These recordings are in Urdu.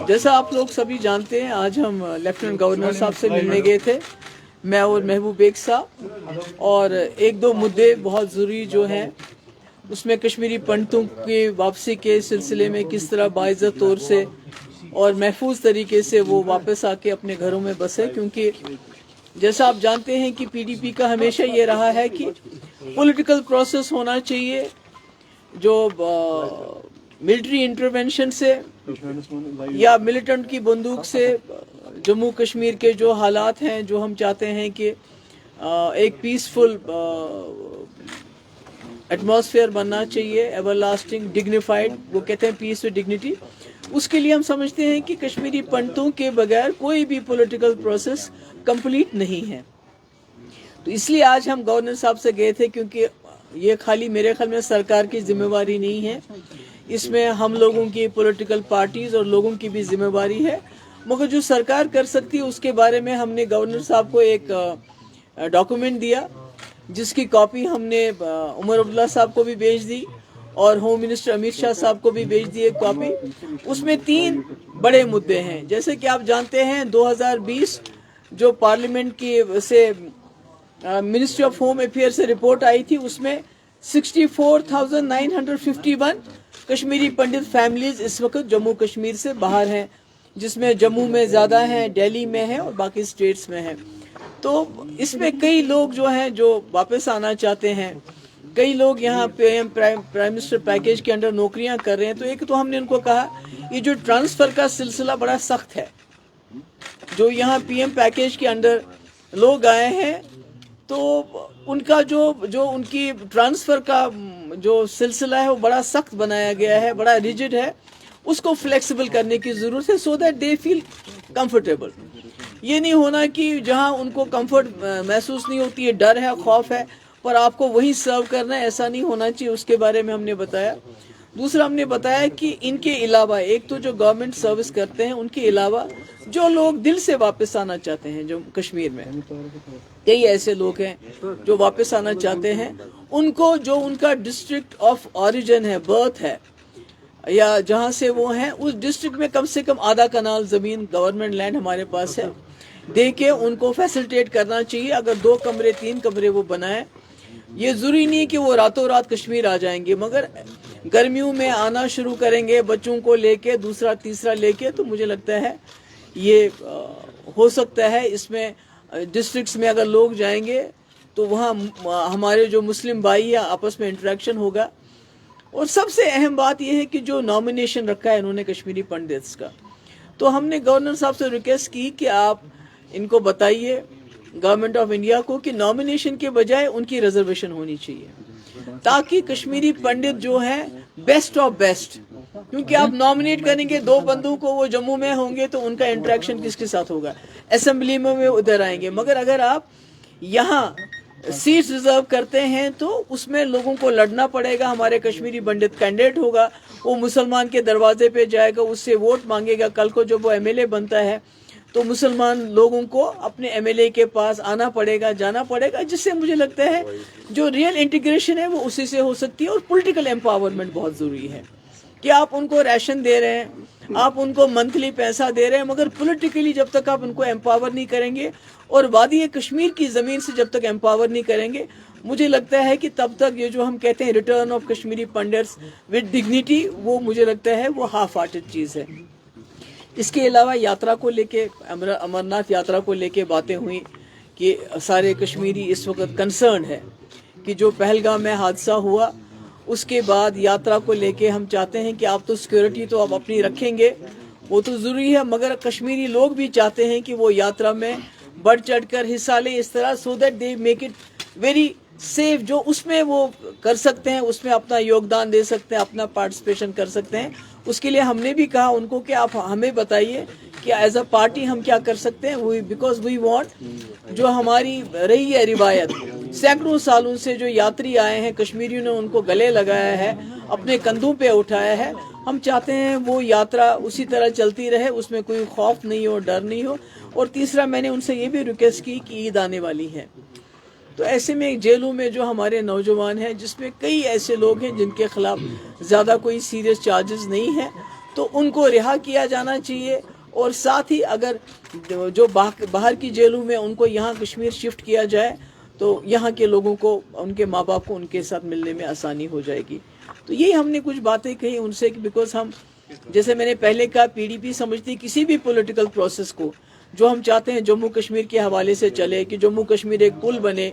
جیسا آپ لوگ سبھی جانتے ہیں، آج ہم لیفٹیننٹ گورنر صاحب سے ملنے گئے تھے، میں اور محبوب بیگ صاحب، اور ایک دو مدعے بہت ضروری جو ہیں اس میں کشمیری پنڈتوں کی واپسی کے سلسلے میں کس طرح باعزت طور سے اور محفوظ طریقے سے وہ واپس آ کے اپنے گھروں میں بسے، کیونکہ جیسا آپ جانتے ہیں کہ پی ڈی پی کا ہمیشہ یہ رہا ہے کہ پولیٹیکل پروسیس ہونا چاہیے جو ملٹری انٹرونشن سے یا ملیٹنٹ کی بندوق سے جموں کشمیر کے جو حالات ہیں، جو ہم چاہتے ہیں کہ ایک پیسفل ایٹماسفیئر بننا چاہیے، ایور لاسٹنگ ڈگنیفائڈ، وہ کہتے ہیں پیس ود ڈگنیٹی، اس کے لیے ہم سمجھتے ہیں کہ کشمیری پنڈتوں کے بغیر کوئی بھی پولیٹیکل پروسیس کمپلیٹ نہیں ہے۔ تو اس لیے آج ہم گورنر صاحب سے گئے تھے، کیونکہ یہ خالی میرے خیال میں سرکار کی ذمہ داری نہیں ہے، اس میں ہم لوگوں کی پولیٹیکل پارٹیز اور لوگوں کی بھی ذمہ داری ہے، مگر جو سرکار کر سکتی ہے اس کے بارے میں ہم نے گورنر صاحب کو ایک ڈاکومنٹ دیا، جس کی کاپی ہم نے عمر عبداللہ صاحب کو بھی بھیج دی اور ہوم منسٹر امت شاہ صاحب کو بھی بھیج دی ایک کاپی۔ اس میں 3 بڑے مدعے ہیں، جیسے کہ آپ جانتے ہیں 2020 جو پارلیمنٹ کی سے منسٹری آف ہوم افیئر سے رپورٹ آئی تھی، اس میں 64,951 کشمیری پنڈت فیملیز اس وقت جموں کشمیر سے باہر ہیں، جس میں جموں میں زیادہ ہیں، دہلی میں ہیں اور باقی اسٹیٹس میں ہیں۔ تو اس میں کئی لوگ جو ہیں جو واپس آنا چاہتے ہیں، کئی لوگ یہاں پرائم منسٹر پیکیج کے انڈر نوکریاں کر رہے ہیں۔ تو ایک تو ہم نے ان کو کہا یہ جو ٹرانسفر کا سلسلہ بڑا سخت ہے، جو یہاں پی ایم پیکیج کے انڈر لوگ آئے ہیں تو ان کا جو ان کی ٹرانسفر کا جو سلسلہ ہے وہ بڑا سخت بنایا گیا ہے، بڑا ریجڈ ہے، اس کو فلیکسیبل کرنے کی ضرورت ہے، سو دیٹ دے فیل کمفرٹیبل۔ یہ نہیں ہونا کہ جہاں ان کو کمفرٹ محسوس نہیں ہوتی ہے، ڈر ہے، خوف ہے، پر آپ کو وہی سرو کرنا ہے، ایسا نہیں ہونا چاہیے، اس کے بارے میں ہم نے بتایا۔ دوسرا ہم نے بتایا کہ ان کے علاوہ ایک تو جو گورنمنٹ سروس کرتے ہیں، ان کے علاوہ جو لوگ دل سے واپس آنا چاہتے ہیں جو کشمیر میں، کئی ایسے لوگ ہیں جو واپس آنا چاہتے ہیں، ان کو جو ان کا ڈسٹرکٹ آف اوریجن ہے، برتھ ہے، یا جہاں سے وہ ہیں، اس ڈسٹرکٹ میں کم سے کم آدھا کنال زمین گورنمنٹ لینڈ ہمارے پاس ہے، دے کے ان کو فیسلٹیٹ کرنا چاہیے۔ اگر 2 کمرے 3 کمرے وہ بنائیں، یہ ضروری نہیں کہ وہ راتوں رات کشمیر آ جائیں گے، مگر گرمیوں میں آنا شروع کریں گے بچوں کو لے کے، دوسرا تیسرا لے کے، تو مجھے لگتا ہے یہ ہو سکتا ہے۔ اس میں ڈسٹرکٹس میں اگر لوگ جائیں گے تو وہاں ہمارے جو مسلم بھائی یا آپس میں انٹریکشن ہوگا۔ اور سب سے اہم بات یہ ہے کہ جو نامینیشن رکھا ہے انہوں نے کشمیری پنڈتس کا، تو ہم نے گورنر صاحب سے ریکویسٹ کی کہ آپ ان کو بتائیے گورنمنٹ آف انڈیا کو کہ نامینیشن کے بجائے ان کی ریزرویشن ہونی چاہیے، تاکہ کشمیری پنڈت جو ہیں بیسٹ آف بیسٹ، کیونکہ آپ نامینیٹ کریں گے 2 بندوں کو، وہ جموں میں ہوں گے تو ان کا انٹریکشن کس کے ساتھ ہوگا، اسمبلی میں وہ ادھر آئیں گے، مگر اگر آپ یہاں سیٹس ریزرو کرتے ہیں تو اس میں لوگوں کو لڑنا پڑے گا۔ ہمارے کشمیری پنڈت کینڈیڈیٹ ہوگا، وہ مسلمان کے دروازے پہ جائے گا، اس سے ووٹ مانگے گا، کل کو جب وہ ایم ایل اے بنتا ہے تو مسلمان لوگوں کو اپنے ایم ایل اے کے پاس آنا پڑے گا، جانا پڑے گا، جس سے مجھے لگتا ہے جو ریئل انٹیگریشن ہے وہ اسی سے ہو سکتی ہے۔ اور پولیٹیکل امپاورمنٹ بہت ضروری ہے کہ آپ ان کو ریشن دے رہے ہیں، آپ ان کو منتھلی پیسہ دے رہے ہیں، مگر پولیٹیکلی جب تک آپ ان کو امپاور نہیں کریں گے اور وادی کشمیر کی زمین سے جب تک امپاور نہیں کریں گے، مجھے لگتا ہے کہ تب تک یہ جو ہم کہتے ہیں return of Kashmiri Pandits with dignity, وہ مجھے لگتا ہے وہ ہاف ہارٹڈ چیز ہے۔ اس کے علاوہ یاترا کو لے کے، امرناتھ یاترا کو لے کے باتیں ہوئیں کہ سارے کشمیری اس وقت کنسرن ہے کہ جو پہلگام میں حادثہ ہوا اس کے بعد یاترا کو لے کے ہم چاہتے ہیں کہ آپ تو سیکیورٹی تو آپ اپنی رکھیں گے، وہ تو ضروری ہے، مگر کشمیری لوگ بھی چاہتے ہیں کہ وہ یاترا میں بڑھ چڑھ کر حصہ لیں، اس طرح so that they make it very safe, جو اس میں وہ کر سکتے ہیں، اس میں اپنا یوگدان دے سکتے ہیں، اپنا پارٹیسپیشن کر سکتے ہیں۔ اس کے لیے ہم نے بھی کہا ان کو کہ آپ ہمیں بتائیے کہ ایز اے پارٹی ہم کیا کر سکتے ہیں، بیکاز وی وانٹ، جو ہماری رہی ہے روایت سینکڑوں سالوں سے، جو یاتری آئے ہیں کشمیریوں نے ان کو گلے لگایا ہے، اپنے کندھوں پہ اٹھایا ہے، ہم چاہتے ہیں وہ یاترا اسی طرح چلتی رہے، اس میں کوئی خوف نہیں ہو، ڈر نہیں ہو۔ اور تیسرا میں نے ان سے یہ بھی ریکویسٹ کی کہ عید آنے والی ہے، تو ایسے میں جیلوں میں جو ہمارے نوجوان ہیں، جس میں کئی ایسے لوگ ہیں جن کے خلاف زیادہ کوئی سیریس چارجز نہیں ہیں، تو ان کو رہا کیا جانا چاہیے، اور ساتھ ہی اگر جو باہر کی جیلوں میں ان کو یہاں کشمیر شفٹ کیا جائے تو یہاں کے لوگوں کو، ان کے ماں باپ کو ان کے ساتھ ملنے میں آسانی ہو جائے گی. تو یہی ہم نے کچھ باتیں کہی ان سے، بیکاز ہم، جیسے میں نے پہلے کہا، پی ڈی پی سمجھتی کسی بھی پولیٹیکل پروسیس کو جو ہم چاہتے ہیں جموں کشمیر کے حوالے سے چلے، کہ جموں کشمیر ایک پل بنے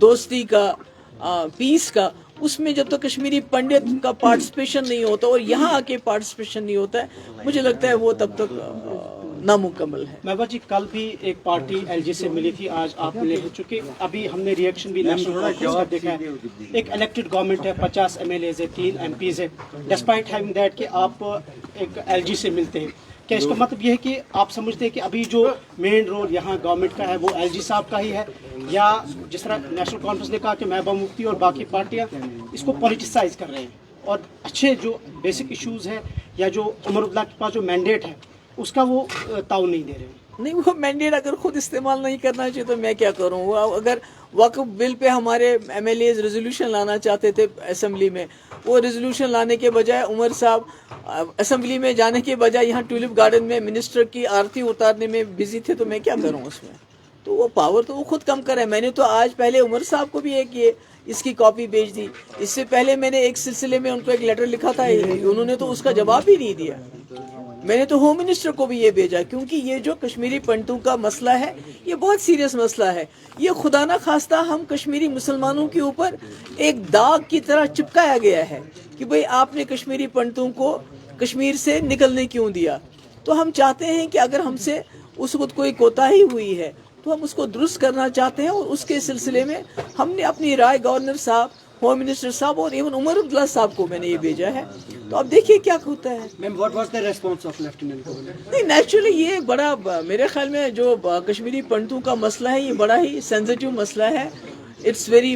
دوستی کا، پیس کا، اس میں جب تک کشمیری پنڈت کا پارٹیسپیشن نہیں ہوتا اور یہاں آ کے پارٹیسپیشن نہیں ہوتا ہے، مجھے لگتا ہے وہ تب تک نامکمل ہے. محبوبہ جی، کل بھی ایک پارٹی ایل جی سے ملی تھی، آج آپ ملے ہیں، چونکہ ابھی ہم نے ریئیکشن بھی نیشنل کانفرنس کا دیکھا ہے. ایک الیکٹڈ گورنمنٹ ہے، 50 ایم ایل ایز ہے، 3 ایم پیز ہے، ڈسپائٹ ہیونگ دیٹ کہ آپ ایک ایل جی سے ملتے ہیں. کیا اس کا مطلب یہ ہے کہ آپ سمجھتے ہیں کہ ابھی جو مین رول یہاں گورنمنٹ کا ہے وہ ایل جی صاحب کا ہی ہے، یا جس طرح نیشنل کانفرنس نے کہا کہ محبوبہ مفتی اور باقی پارٹیاں اس کو پولیٹیسائز کر رہے ہیں اور اچھے جو بیسک ایشوز ہیں یا جو عمر عبداللہ کے پاس جو مینڈیٹ ہے اس کا وہ تعاون نہیں دے رہے ہیں؟ نہیں، وہ مینڈیٹ اگر خود استعمال نہیں کرنا چاہیے تو میں کیا کروں. وہ اگر وقف بل پہ ہمارے ایم ایل ایز ریزولوشن لانا چاہتے تھے اسمبلی میں، وہ ریزولوشن لانے کے بجائے عمر صاحب اسمبلی میں جانے کے بجائے یہاں ٹیولپ گارڈن میں منسٹر کی آرتی اتارنے میں بزی تھے، تو میں کیا کروں اس میں. تو وہ پاور تو وہ خود کم کرے. میں نے تو آج پہلے عمر صاحب کو بھی ایک اس کی کاپی بھیج دی. اس سے پہلے میں نے ایک سلسلے میں ان کو ایک لیٹر لکھا تھا، انہوں نے تو اس کا جواب ہی نہیں دیا. میں نے تو ہوم منسٹر کو بھی یہ بھیجا، کیونکہ یہ جو کشمیری پنڈتوں کا مسئلہ ہے یہ بہت سیریس مسئلہ ہے. یہ خدا نہ خواستہ ہم کشمیری مسلمانوں کے اوپر ایک داغ کی طرح چپکایا گیا ہے کہ بھئی آپ نے کشمیری پنڈتوں کو کشمیر سے نکلنے کیوں دیا. تو ہم چاہتے ہیں کہ اگر ہم سے اس وقت کوئی کوتاہی ہوئی ہے تو ہم اس کو درست کرنا چاہتے ہیں، اور اس کے سلسلے میں ہم نے اپنی رائے گورنر صاحب، ہوم منسٹر صاحب اور ایون عمر عبداللہ صاحب کو میں نے یہ بھیجا ہے. تو اب دیکھیے کیا ہوتا ہے. Ma'am, what was the response of lieutenant governor? نہیں، نیچرلی یہ بڑا، میرے خیال میں جو کشمیری پنڈتوں کا مسئلہ ہے یہ بڑا ہی سینسیٹیو مسئلہ ہے. اٹس ویری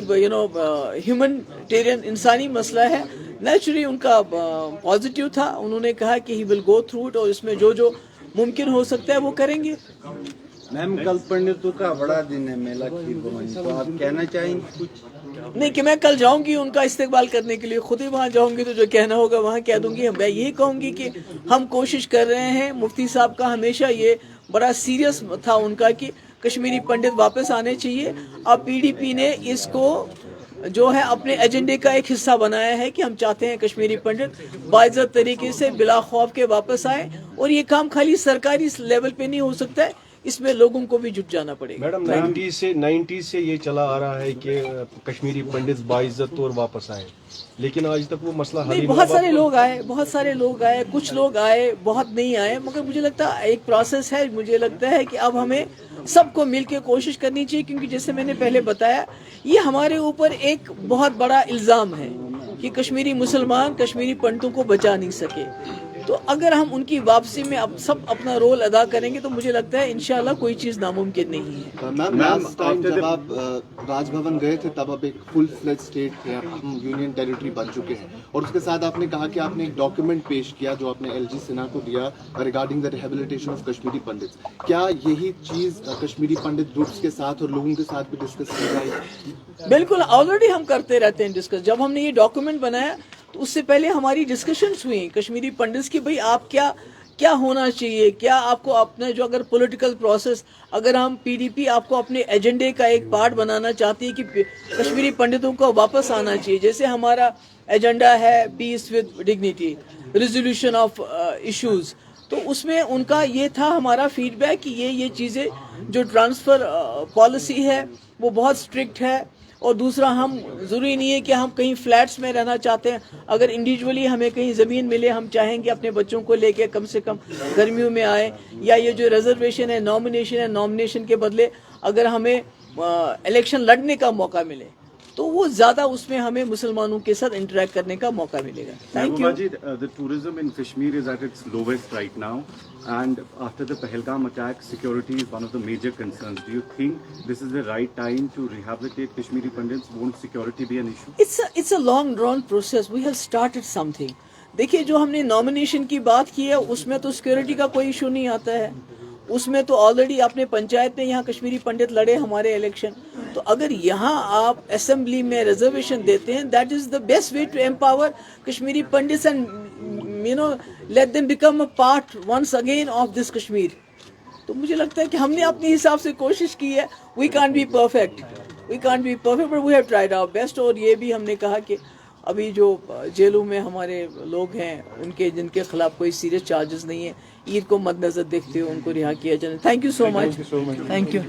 ہیومنٹیرین، انسانی مسئلہ ہے. نیچرلی ان کا پازیٹیو تھا، انہوں نے کہا کہ ہی ول گو تھرو اٹ، اور اس میں جو ممکن ہو سکتا ہے وہ کریں گے. میم، کل پنڈتوں کا بڑا دن ہے، میلہ کھیر بھوانی، تو آپ کہنا چاہیں گے کچھ؟ نہیں، کہ میں کل جاؤں گی ان کا استقبال کرنے کے لیے، خود ہی وہاں جاؤں گی تو جو کہنا ہوگا وہاں کہہ دوں گی. میں یہی کہوں گی کہ ہم کوشش کر رہے ہیں. مفتی صاحب کا ہمیشہ یہ بڑا سیریس تھا ان کا کہ کشمیری پنڈت واپس آنے چاہیے. اب پی ڈی پی نے اس کو جو ہے اپنے ایجنڈے کا ایک حصہ بنایا ہے کہ ہم چاہتے ہیں کشمیری پنڈت باعزت طریقے سے بلا خوف کے واپس آئے. اور یہ کام خالی سرکاری لیول پہ نہیں ہو سکتا ہے، اس میں لوگوں کو بھی جٹ جانا پڑے گا. میڈم، 90 سے یہ چلا آ رہا ہے کہ کشمیری پنڈت باعزت طور واپس آئے، لیکن آج تک وہ مسئلہ حل نہیں، ہی بہت سارے لوگ آئے، کچھ لوگ آئے، بہت نہیں آئے. مگر مجھے لگتا ہے ایک پروسیس ہے. مجھے لگتا ہے کہ اب ہمیں سب کو مل کے کوشش کرنی چاہیے، کیونکہ جیسے میں نے پہلے بتایا یہ ہمارے اوپر ایک بہت بڑا الزام ہے کہ کشمیری مسلمان کشمیری پنڈتوں کو بچا نہیں سکے. تو اگر ہم ان کی واپسی میں اب سب اپنا رول ادا کریں گے تو مجھے لگتا ہے انشاءاللہ کوئی چیز ناممکن نہیں ہے. میم، لاسٹ ٹائم جب آپ راج بھون گئے تھے تب آپ ایک فل فلیج اسٹیٹ تھے، اب ہم یونین ٹیریٹری بن چکے ہیں، اور اس کے ساتھ آپ نے کہا کہ آپ نے ایک ڈاکیومنٹ پیش کیا جو آپ نے ایل جی سنہا کو دیا regarding the rehabilitation of Kashmiri Pandits. کیا یہی چیز کشمیری پنڈت گروپس کے ساتھ اور لوگوں کے ساتھ بھی ڈسکس کی جائے گی؟ بالکل، آلریڈی ہم کرتے رہتے ہیں ڈسکس. جب ہم نے یہ ڈاکیومنٹ بنایا تو اس سے پہلے ہماری ڈسکشنز ہوئیں کشمیری پنڈتس کی، بھئی آپ کیا ہونا چاہیے، کیا آپ کو اپنے جو اگر پولیٹیکل پروسیس، اگر ہم پی ڈی پی آپ کو اپنے ایجنڈے کا ایک پارٹ بنانا چاہتی ہے کہ کشمیری پنڈتوں کو واپس آنا چاہیے. جیسے ہمارا ایجنڈا ہے peace with dignity, resolution of issues, تو اس میں ان کا یہ تھا ہمارا فیڈ بیک کہ یہ چیزیں جو ٹرانسفر پالیسی ہے وہ بہت اسٹرکٹ ہے. اور دوسرا، ہم ضروری نہیں ہے کہ ہم کہیں فلیٹس میں رہنا چاہتے ہیں. اگر انڈیویجولی ہمیں کہیں زمین ملے، ہم چاہیں گے اپنے بچوں کو لے کے کم سے کم گرمیوں میں آئیں. یا یہ جو ریزرویشن ہے، نامنیشن کے بدلے اگر ہمیں الیکشن لڑنے کا موقع ملے تو وہ زیادہ اس میں ہمیں مسلمانوں کے ساتھ انٹریکٹ کرنے کا موقع ملے گا. Thank you. The tourism in Kashmir is at its lowest right now, and after the Pahalgam attack, security is one of the major concerns. Do you think this is the right time to rehabilitate Kashmiri Pandits? Won't security be an issue? It's a long drawn process. We have started something. دیکھیے، جو ہم نے نامنیشن کی بات کی ہے اس میں تو سیکورٹی کا کوئی ایشو نہیں آتا ہے. اس میں تو آلریڈی اپنے پنچایت میں یہاں کشمیری پنڈت لڑے ہمارے الیکشن. تو اگر یہاں آپ اسمبلی میں ریزرویشن دیتے ہیں، that is the best way to empower Kashmiri Pandits and let them become a part once again of this Kashmir. تو مجھے لگتا ہے کہ ہم نے اپنے حساب سے کوشش کی ہے. We can't be perfect, but we have tried our best. اور یہ بھی ہم نے کہا کہ ابھی جو جیلوں میں ہمارے لوگ ہیں جن کے خلاف کوئی سیریس چارجز نہیں ہیں, عید کو مد نظر دیکھتے ہوئے ان کو رہا کیا جائے. Thank you so much. Thank you.